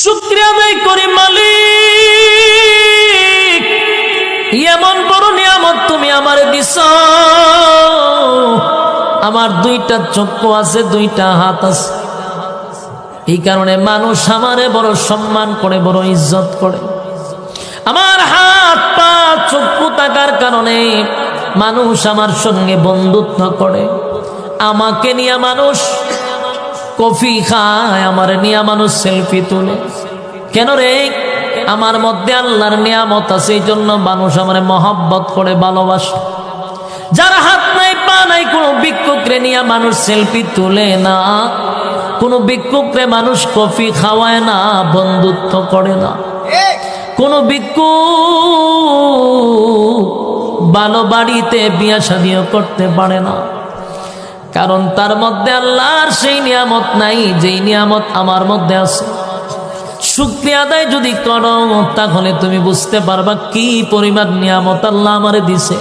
শুকরিয়া আদায় করি মালিক, এমন বড় নিয়ামত তুমি আমারে দিছ। আমার দুইটা চক্ষু আছে, দুইটা হাত আছে, এই কারণে মানুষ আমারে বড় সম্মান করে, বড় ইজ্জত করে। আমার হাত পা চক্ষু থাকার কারণে মানুষ আমার সঙ্গে বন্ধুত্ব করে। আমাকে নিয়ে মানুষ কফি খায়, আমার নিয়ে মানুষ সেলফি তুলে। কেন রে? আমার মধ্যে আল্লাহর নিয়ামত আছে, এই জন্য মানুষ আমার মহব্বত করে, ভালোবাসে। যার হাত নাই পা নাই, কোনো ভিক্ষুকরে নিয়ে মানুষ সেলফি তুলে না, কোনো ভিক্ষুকরে মানুষ কফি খাওয়ায় না, বন্ধুত্ব করে না। কোনো ভিক্ষুক ভালো বাড়িতে বিয়া শাদিও করতে পারে না, কারণ তার মধ্যে আল্লাহর সেই নিয়ামত নাই যেই নিয়ামত আমার মধ্যে আছে। শুকরিয়া আদায় যদি করো, তাহলে তুমি বুঝতে পারবা কি পরিমাণ নিয়ামত আল্লাহ আমারে দিছে।